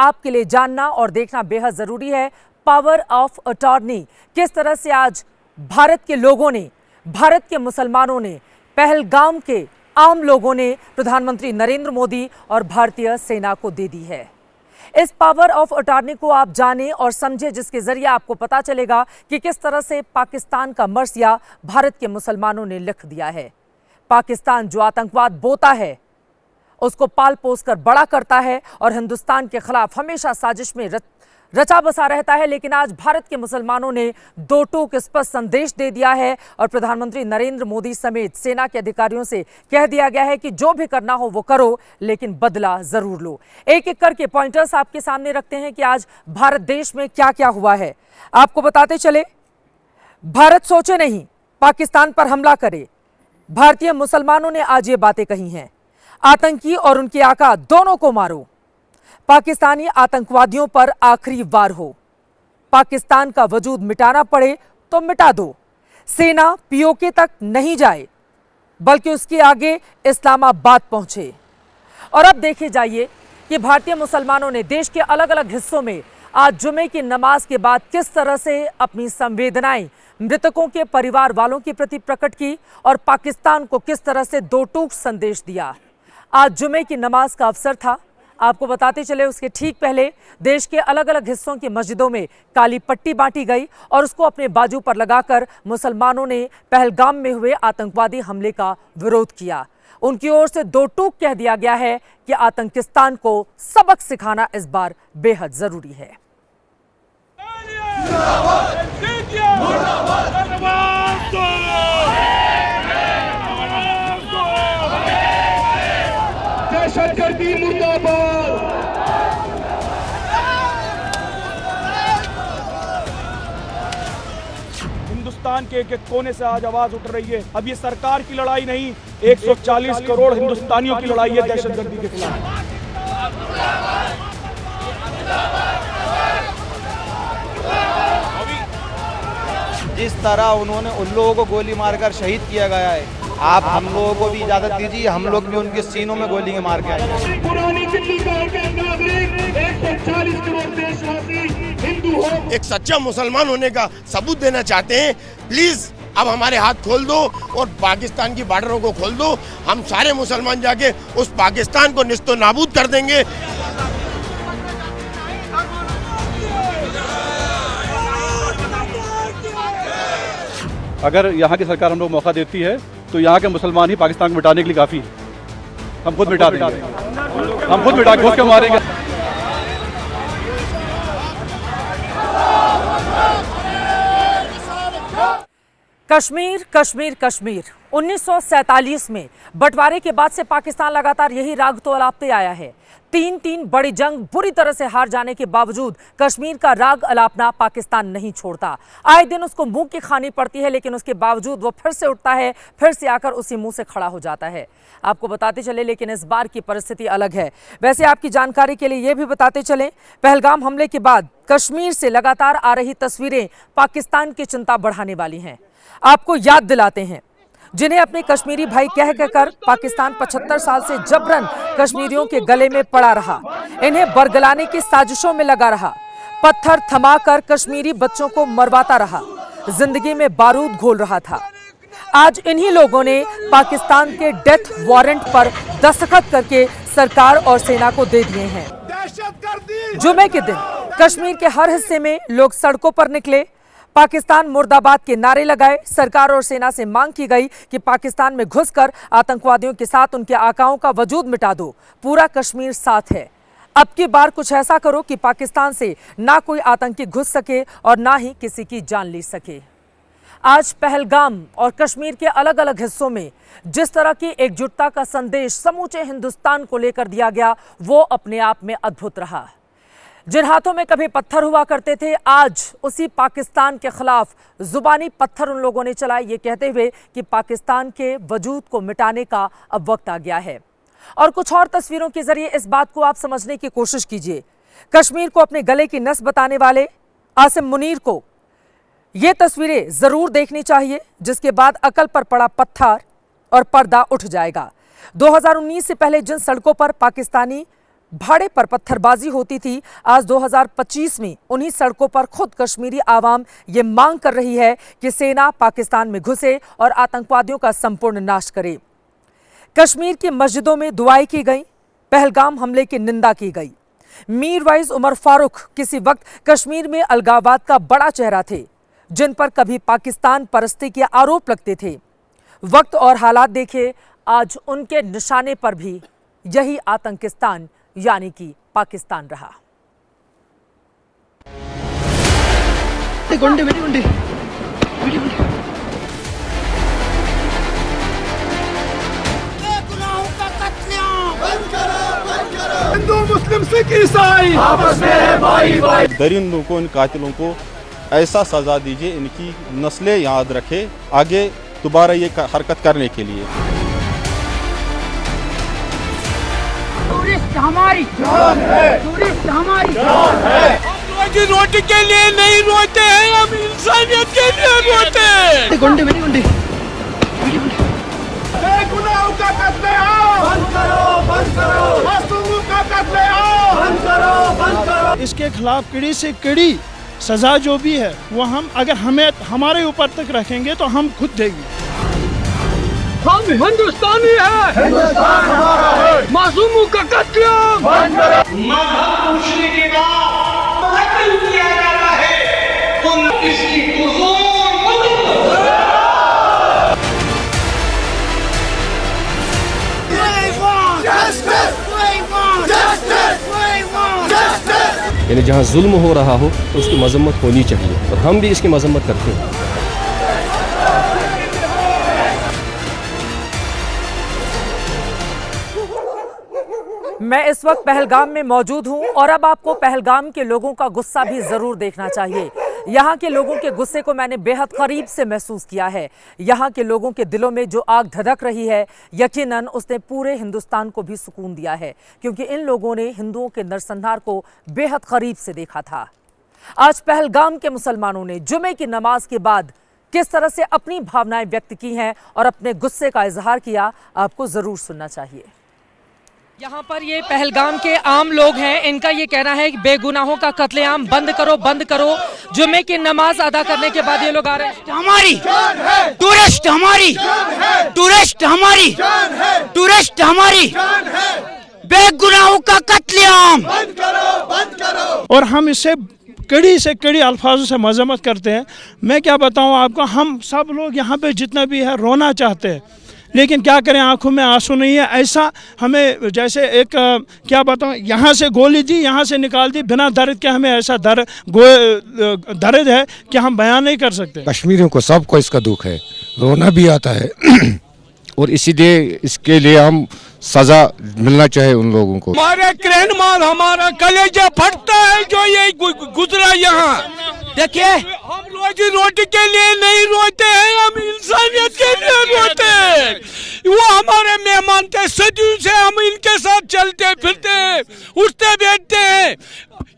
आपके लिए जानना और देखना बेहद जरूरी है। पावर ऑफ अटॉर्नी, किस तरह से आज भारत के लोगों ने, भारत के मुसलमानों ने, पहलगाम के आम लोगों ने प्रधानमंत्री नरेंद्र मोदी और भारतीय सेना को दे दी है। इस पावर ऑफ अटॉर्नी को आप जानें और समझें, जिसके जरिए आपको पता चलेगा कि किस तरह से पाकिस्तान का मर्सिया भारत के मुसलमानों ने लिख दिया है। पाकिस्तान जो आतंकवाद बोता है उसको पाल पोस कर बड़ा करता है और हिंदुस्तान के खिलाफ हमेशा साजिश में रचा बसा रहता है। लेकिन आज भारत के मुसलमानों ने दो टूक स्पष्ट संदेश दे दिया है और प्रधानमंत्री नरेंद्र मोदी समेत सेना के अधिकारियों से कह दिया गया है कि जो भी करना हो वो करो, लेकिन बदला जरूर लो। एक एक करके पॉइंटर्स आपके सामने रखते हैं कि आज भारत देश में क्या क्या हुआ है। आपको बताते चले, भारत सोचे नहीं पाकिस्तान पर हमला करे, भारतीय मुसलमानों ने आज ये बातें कही हैं। आतंकी और उनके आका दोनों को मारो, पाकिस्तानी आतंकवादियों पर आखिरी वार हो, पाकिस्तान का वजूद मिटाना पड़े तो मिटा दो, सेना पीओके तक नहीं जाए बल्कि उसके आगे इस्लामाबाद पहुंचे। और अब देखे जाइए कि भारतीय मुसलमानों ने देश के अलग अलग हिस्सों में आज जुमे की नमाज के बाद किस तरह से अपनी संवेदनाएं मृतकों के परिवार वालों के प्रति प्रकट की और पाकिस्तान को किस तरह से दो टूक संदेश दिया। आज जुमे की नमाज का अवसर था। आपको बताते चले, उसके ठीक पहले देश के अलग अलग हिस्सों की मस्जिदों में काली पट्टी बांटी गई और उसको अपने बाजू पर लगाकर मुसलमानों ने पहलगाम में हुए आतंकवादी हमले का विरोध किया। उनकी ओर से दो टूक कह दिया गया है कि आतंकिस्तान को सबक सिखाना इस बार बेहद जरूरी है। हिंदुस्तान के एक एक कोने से आज आवाज उठ रही है। अब ये सरकार की लड़ाई नहीं, 140 करोड़ हिंदुस्तानियों की लड़ाई है दहशतगर्दी के खिलाफ। जिस तरह उन्होंने उन लोगों को गोली मारकर शहीद किया गया है, आप हम लोगों को भी इजाजत दीजिए, हम लोग भी उनके सीनों में गोली मार के आएंगे। पुरानी दिल्ली का नागरिक 140 करोड़ देशवासी हिंदू हो, एक सच्चा मुसलमान होने का सबूत देना चाहते हैं। प्लीज अब हमारे हाथ खोल दो और पाकिस्तान की बॉर्डरों को खोल दो। हम सारे मुसलमान जाके उस पाकिस्तान को निस्तो नाबूद कर देंगे। अगर यहाँ की सरकार हम लोग मौका देती है तो यहाँ के मुसलमान ही पाकिस्तान को मिटाने के लिए काफ़ी है। हम खुद मिटा देंगे, हम खुद मिटा के उसके मारेंगे। कश्मीर कश्मीर कश्मीर 1947 में बंटवारे के बाद से पाकिस्तान लगातार यही राग तो अलापते आया है। तीन बड़ी जंग बुरी तरह से हार जाने के बावजूद कश्मीर का राग अलापना पाकिस्तान नहीं छोड़ता। आए दिन उसको मुंह की खानी पड़ती है, लेकिन उसके बावजूद वो फिर से उठता है, फिर से आकर उसी मुंह से खड़ा हो जाता है। आपको बताते चले, लेकिन इस बार की परिस्थिति अलग है। वैसे आपकी जानकारी के लिए ये भी बताते चलें, पहलगाम हमले के बाद कश्मीर से लगातार आ रही तस्वीरें पाकिस्तान की चिंता बढ़ाने वाली हैं। आपको याद दिलाते हैं, जिन्हें अपने कश्मीरी भाई कह कहकर पाकिस्तान 75 साल से जबरन कश्मीरियों के गले में पड़ा रहा, इन्हें बरगलाने की साजिशों में लगा रहा, पत्थर थमाकर कश्मीरी बच्चों को मरवाता रहा, जिंदगी में बारूद घोल रहा था। आज इन्हीं लोगों ने पाकिस्तान के डेथ वारंट पर दस्तखत करके सरकार और सेना को दे दिए हैं। जुमे के दिन कश्मीर के हर हिस्से में लोग सड़कों पर निकले, पाकिस्तान मुर्दाबाद के नारे लगाए। सरकार और सेना से मांग की गई कि पाकिस्तान में घुसकर आतंकवादियों के साथ उनके आकाओं का वजूद मिटा दो, पूरा कश्मीर साथ है। अब की बार कुछ ऐसा करो कि पाकिस्तान से ना कोई आतंकी घुस सके और ना ही किसी की जान ले सके। आज पहलगाम और कश्मीर के अलग अलग हिस्सों में जिस तरह की एकजुटता का संदेश समूचे हिंदुस्तान को लेकर दिया गया, वो अपने आप में अद्भुत रहा। जिन हाथों में कभी पत्थर हुआ करते थे, आज उसी पाकिस्तान के खिलाफ जुबानी पत्थर उन लोगों ने चलाए, ये कहते हुए कि पाकिस्तान के वजूद को मिटाने का अब वक्त आ गया है। और कुछ और तस्वीरों के जरिए इस बात को आप समझने की कोशिश कीजिए। कश्मीर को अपने गले की नस बताने वाले आसिम मुनीर को ये तस्वीरें जरूर देखनी चाहिए, जिसके बाद अकल पर पड़ा पत्थर और पर्दा उठ जाएगा। 2019 से पहले जिन सड़कों पर पाकिस्तानी भाड़े पर पत्थरबाजी होती थी, आज 2025 में उन्हीं सड़कों पर खुद कश्मीरी आवाम ये मांग कर रही है कि सेना पाकिस्तान में घुसे और आतंकवादियों का संपूर्ण नाश करे। कश्मीर की मस्जिदों में दुआएं की गई, पहलगाम हमले की निंदा की गई। मीरवाइज उमर फारूक किसी वक्त कश्मीर में अलगाववाद का बड़ा चेहरा थे, जिन पर कभी पाकिस्तान परस्ती के आरोप लगते थे। वक्त और हालात देखे, आज उनके निशाने पर भी यही आतंकिस्तान यानी कि पाकिस्तान रहा। हिंदू मुस्लिम सिख ईसाई आपस में है भाई भाई। दरिंदों को, इन कातिलों को ऐसा सजा दीजिए, इनकी नस्लें याद रखे आगे दोबारा ये हरकत करने के लिए। टूरिस्ट हमारी जान है, टूरिस्ट हमारी जान है। हम रोजी रोटी के लिए नहीं रोते हैं, हम इंसानियत के लिए रोते हैं। गुंडे बेटी गुंडे बेगुनाहों का कत्लेआम बंद करो, बंद करो। मासूमों का कत्लेआम बंद करो, बंद करो। इसके खिलाफ कड़ी से कड़ी सजा जो भी है वो हम अगर हमारे ऊपर तक रखेंगे तो हम खुद देंगे। हम हिंदुस्तानी है, हिंदुस्तान हमारा है। मासूमों का कत्लेआम बंद करो। मजहब मुश्रिकी का कत्ल किया जा रहा है, तुम इसकी हुजूर मत यानी जहाँ जुल्म हो रहा हो तो उसकी मजम्मत होनी चाहिए, और हम भी इसकी मजम्मत करते हैं। मैं इस वक्त पहलगाम में मौजूद हूं और अब आपको पहलगाम के लोगों का गुस्सा भी जरूर देखना चाहिए। यहाँ के लोगों के गुस्से को मैंने बेहद करीब से महसूस किया है। यहाँ के लोगों के दिलों में जो आग धधक रही है, यकीनन उसने पूरे हिंदुस्तान को भी सुकून दिया है, क्योंकि इन लोगों ने हिंदुओं के नरसंहार को बेहद करीब से देखा था। आज पहलगाम के मुसलमानों ने जुमे की नमाज के बाद किस तरह से अपनी भावनाएं व्यक्त की हैं और अपने गुस्से का इजहार किया, आपको जरूर सुनना चाहिए। यहाँ पर ये पहलगाम के आम लोग हैं, इनका ये कहना है कि बेगुनाहों का कत्लेआम बंद करो, बंद करो। जुमे की नमाज अदा करने के बाद ये लोग आ रहे हैं। हमारी टूरिस्ट हमारी, टूरिस्ट हमारी, टूरिस्ट हमारी, बेगुनाहों का कत्लेआम बंद करो, बंद करो। और हम इससे कड़ी से कड़ी अल्फाजों से मजम्मत करते हैं। मैं क्या बताऊं आपको, हम सब लोग यहाँ पे जितना भी है रोना चाहते हैं, लेकिन क्या करें, आंखों में आंसू नहीं है। ऐसा हमें जैसे एक क्या बताऊं, यहाँ से गोली दी, यहाँ से निकाल दी, बिना दर्द के हमें ऐसा दर्द है कि हम बयान नहीं कर सकते। कश्मीरियों को सबको इसका दुख है, रोना भी आता है और इसीलिए इसके लिए हम सजा मिलना चाहिए उन लोगों को। हमारे क्रैन मार, हमारा कलेजा फटता है जो ये गुजरा यहाँ। देखिए, हम रोजी रोटी के लिए नहीं रोते हैं, हम इंसानियत के लिए रोते हैं। वो हमारे मेहमान थे, सदियों से हम इनके साथ चलते फिरते हैं, उठते बैठते हैं।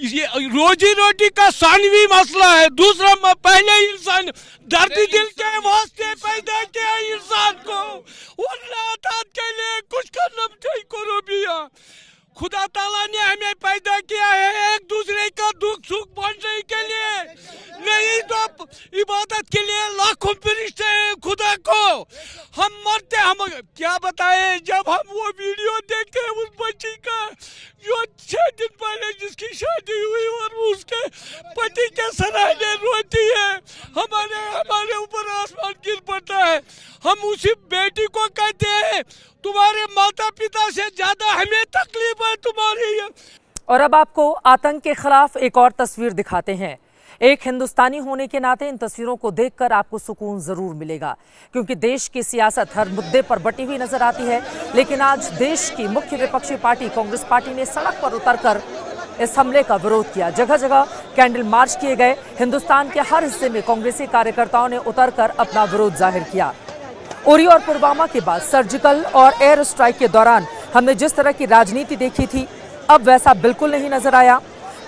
ये रोजी रोटी का सानवी मसला है। दूसरा, पहले इंसान दर्द दिल के वास्ते पैदा किया इंसान को, के लिए कुछ करना चाहिए करो भी। खुदा ताला ने हमें पैदा किया है एक दूसरे का दुख सुख बांटने के लिए, नहीं तो इबादत के लिए लाखों फरिश्ते हैं खुदा को। हम मरते, हम क्या बताएं, जब हम वो वीडियो देखते हैं उस बच्ची का जो 6 दिन पहले जिसकी शादी हुई और उसके पति के सराहने रोती है, हमारे ऊपर आसमान गिर पड़ता है। हम उसी बेटी को कहते हैं तुम्हारे माता पिता से ज्यादा हमें तकलीफ है तुम्हारी। और अब आपको आतंक के खिलाफ एक और तस्वीर दिखाते हैं। एक हिंदुस्तानी होने के नाते इन तस्वीरों को देखकर आपको सुकून जरूर मिलेगा, क्योंकि देश की सियासत हर मुद्दे पर बटी हुई नजर आती है। लेकिन आज देश की मुख्य विपक्षी पार्टी कांग्रेस पार्टी ने सड़क पर उतरकर इस हमले का विरोध किया। जगह जगह कैंडल मार्च किए गए। हिंदुस्तान के हर हिस्से में कांग्रेसी कार्यकर्ताओं ने उतरकर अपना विरोध जाहिर किया। उरी और पुलवामा के बाद सर्जिकल और एयर स्ट्राइक के दौरान हमने जिस तरह की राजनीति देखी थी, अब वैसा बिल्कुल नहीं नजर आया।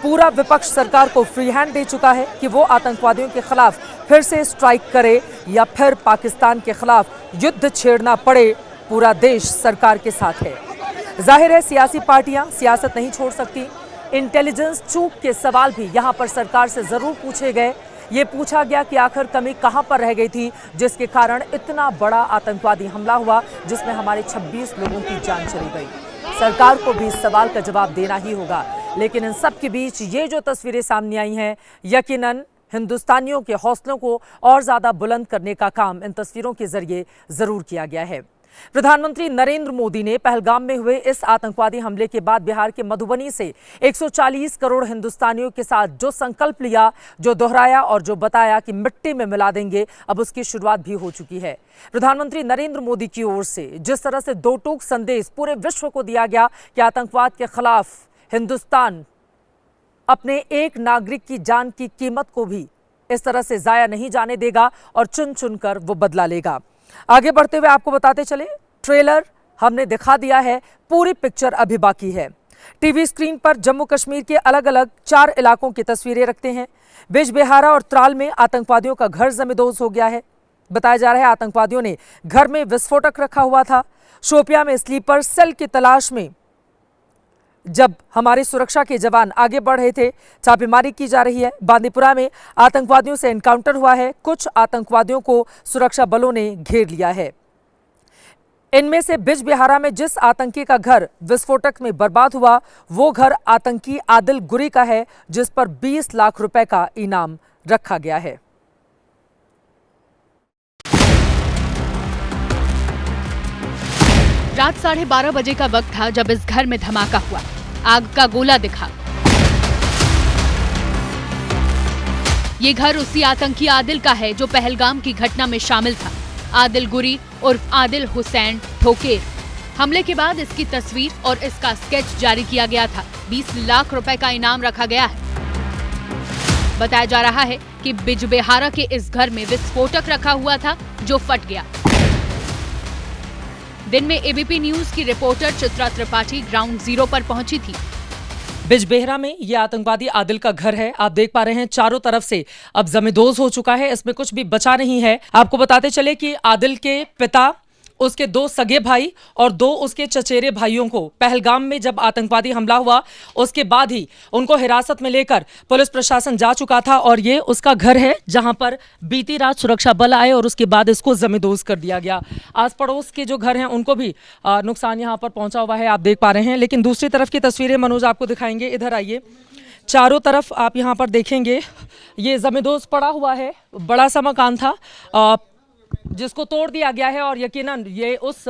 पूरा विपक्ष सरकार को फ्री हैंड दे चुका है कि वो आतंकवादियों के खिलाफ फिर से स्ट्राइक करे या फिर पाकिस्तान के खिलाफ युद्ध छेड़ना पड़े, पूरा देश सरकार के साथ है। जाहिर है सियासी पार्टियां सियासत नहीं छोड़ सकती। इंटेलिजेंस चूक के सवाल भी यहां पर सरकार से जरूर पूछे गए। ये पूछा गया कि आखिर कमी कहां पर रह गई थी जिसके कारण इतना बड़ा आतंकवादी हमला हुआ जिसमें हमारे 26 लोगों की जान चली गई। सरकार को भी इस सवाल का जवाब देना ही होगा। लेकिन इन सब के बीच ये जो तस्वीरें सामने आई हैं, यकीनन हिंदुस्तानियों के हौसलों को और ज्यादा बुलंद करने का काम इन तस्वीरों के जरिए जरूर किया गया है। प्रधानमंत्री नरेंद्र मोदी ने पहलगाम में हुए इस आतंकवादी हमले के बाद बिहार के मधुबनी से 140 करोड़ हिंदुस्तानियों के साथ जो संकल्प लिया, जो दोहराया और जो बताया कि मिट्टी में मिला देंगे, अब उसकी शुरुआत भी हो चुकी है। प्रधानमंत्री नरेंद्र मोदी की ओर से जिस तरह से दो टूक संदेश पूरे विश्व को दिया गया कि आतंकवाद के खिलाफ हिंदुस्तान अपने एक नागरिक की जान की कीमत को भी इस तरह से जाया नहीं जाने देगा और चुन चुनकर वो बदला लेगा। आगे बढ़ते हुए आपको बताते चले, ट्रेलर हमने दिखा दिया है, पूरी पिक्चर अभी बाकी है। टीवी स्क्रीन पर जम्मू कश्मीर के अलग अलग 4 इलाकों की तस्वीरें रखते हैं। बिजबिहारा और त्राल में आतंकवादियों का घर जमींदोज हो गया है। बताया जा रहा है आतंकवादियों ने घर में विस्फोटक रखा हुआ था। शोपियां में स्लीपर सेल की तलाश में जब हमारे सुरक्षा के जवान आगे बढ़ रहे थे, छापेमारी की जा रही है। बांदीपुरा में आतंकवादियों से एनकाउंटर हुआ है। कुछ आतंकवादियों को सुरक्षा बलों ने घेर लिया है। इनमें से बिजबिहारा में जिस आतंकी का घर विस्फोटक में बर्बाद हुआ, वो घर आतंकी आदिल गुरी का है, जिस पर 20 लाख रुपए का इनाम रखा गया है। रात 12:30 बजे का वक्त था जब इस घर में धमाका हुआ। आग का गोला दिखा। ये घर उसी आतंकी आदिल का है जो पहलगाम की घटना में शामिल था। आदिल गुरी उर्फ आदिल हुसैन ठोकेर। हमले के बाद इसकी तस्वीर और इसका स्केच जारी किया गया था। 20 लाख रुपए का इनाम रखा गया है। बताया जा रहा है कि बिजबिहारा के इस घर में विस्फोटक रखा हुआ था जो फट गया। दिन में एबीपी न्यूज की reporter Chitra Tripathi ground zero पर पहुंची थी। बिजबेहरा में ये आतंकवादी आदिल का घर है। आप देख पा रहे हैं चारों तरफ से अब जमींदोज हो चुका है, इसमें कुछ भी बचा नहीं है। आपको बताते चले कि आदिल के पिता, उसके 2 सगे भाई और 2 उसके चचेरे भाइयों को पहलगाम में जब आतंकवादी हमला हुआ उसके बाद ही उनको हिरासत में लेकर पुलिस प्रशासन जा चुका था और ये उसका घर है जहां पर बीती रात सुरक्षा बल आए और उसके बाद इसको जमींदोज कर दिया गया। आस पड़ोस के जो घर हैं उनको भी नुकसान यहाँ पर पहुंचा हुआ है, आप देख पा रहे हैं। लेकिन दूसरी तरफ की तस्वीरें मनोज आपको दिखाएंगे। इधर आइए, चारों तरफ आप यहाँ पर देखेंगे ये जमींदोज पड़ा हुआ है। बड़ा सा मकान था जिसको तोड़ दिया गया है और यकीनन ये उस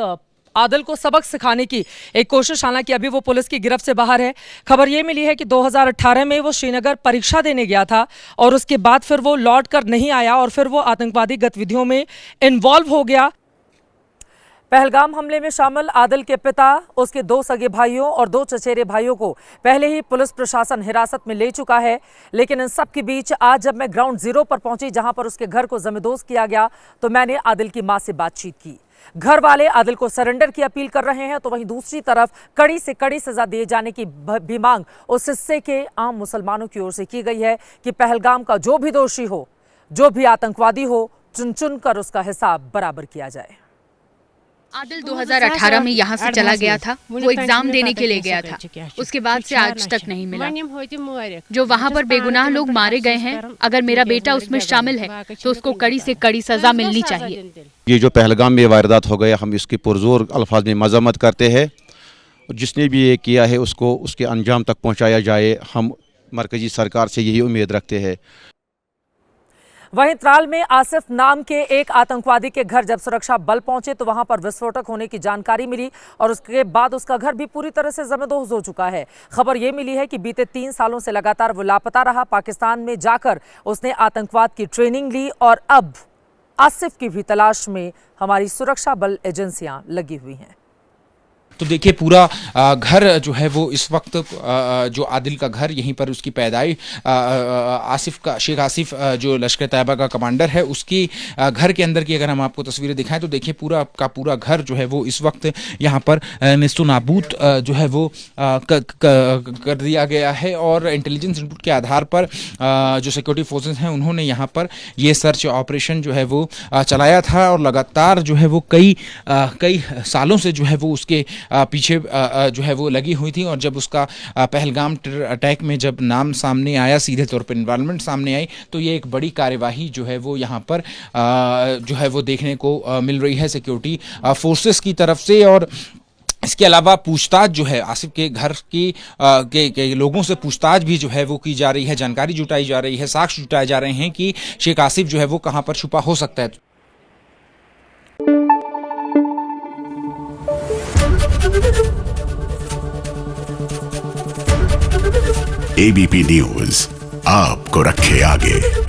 आदिल को सबक सिखाने की एक कोशिश, हालांकि अभी वो पुलिस की गिरफ्त से बाहर है। खबर ये मिली है कि 2018 में वो श्रीनगर परीक्षा देने गया था और उसके बाद फिर वो लौट कर नहीं आया और फिर वो आतंकवादी गतिविधियों में इन्वॉल्व हो गया। पहलगाम हमले में शामिल आदिल के पिता, उसके 2 सगे भाइयों और 2 चचेरे भाइयों को पहले ही पुलिस प्रशासन हिरासत में ले चुका है। लेकिन इन सब के बीच आज जब मैं ग्राउंड जीरो पर पहुंची जहां पर उसके घर को जमींदोज किया गया, तो मैंने आदिल की मां से बातचीत की। घर वाले आदिल को सरेंडर की अपील कर रहे हैं, तो वहीं दूसरी तरफ कड़ी से कड़ी सजा दिए जाने की भी मांग उस हिस्से के आम मुसलमानों की ओर से की गई है कि पहलगाम का जो भी दोषी हो, जो भी आतंकवादी हो, चुन चुन कर उसका हिसाब बराबर किया जाए। आदिल 2018 में यहाँ से चला गया था। वो एग्जाम देने के लिए गया था। उसके बाद से आज तक नहीं मिला। जो वहाँ पर बेगुनाह लोग मारे गए हैं, अगर मेरा बेटा उसमें शामिल है तो उसको कड़ी से कड़ी सजा मिलनी चाहिए। ये जो पहलगाम में वारदात हो गया, हम इसकी पुरजोर अल्फाज में मजम्मत करते हैं। जिसने भी ये किया है उसको उसके अंजाम तक पहुँचाया जाए। हम मरकजी सरकार से यही उम्मीद रखते हैं। वहीं त्राल में आसिफ नाम के एक आतंकवादी के घर जब सुरक्षा बल पहुंचे तो वहां पर विस्फोटक होने की जानकारी मिली और उसके बाद उसका घर भी पूरी तरह से जमींदोज हो चुका है। खबर यह मिली है कि बीते 3 सालों से लगातार वो लापता रहा। पाकिस्तान में जाकर उसने आतंकवाद की ट्रेनिंग ली और अब आसिफ की भी तलाश में हमारी सुरक्षा बल एजेंसियां लगी हुई हैं। तो देखिए पूरा घर जो है वो इस वक्त जो आदिल का घर, यहीं पर उसकी पैदाइश, आसिफ का, शेख आसिफ जो लश्कर तैयबा का कमांडर है, उसकी घर के अंदर की अगर हम आपको तस्वीरें दिखाएं तो देखिए पूरा का पूरा घर जो है वो इस वक्त यहाँ पर नेस्तो नाबूद जो है वो कर दिया गया है। और इंटेलिजेंस इनपुट के आधार पर जो सिक्योरिटी फोर्सेस हैं उन्होंने यहाँ पर ये सर्च ऑपरेशन जो है वो चलाया था और लगातार जो है वो कई सालों से जो है वो उसके पीछे जो है वो लगी हुई थी। और जब उसका पहलगाम टेरर अटैक में जब नाम सामने आया, सीधे तौर पर इन्वॉल्वमेंट सामने आई, तो ये एक बड़ी कार्यवाही जो है वो यहाँ पर जो है वो देखने को मिल रही है सिक्योरिटी फोर्सेस की तरफ से। और इसके अलावा पूछताछ जो है आसिफ के घर की के लोगों से पूछताछ भी जो है वो की जा रही है, जानकारी जुटाई जा रही है, साक्ष्य जुटाए जा रहे हैं कि शेख आसिफ जो है वो कहां पर छुपा हो सकता है। एबीपी न्यूज आपको रखे आगे।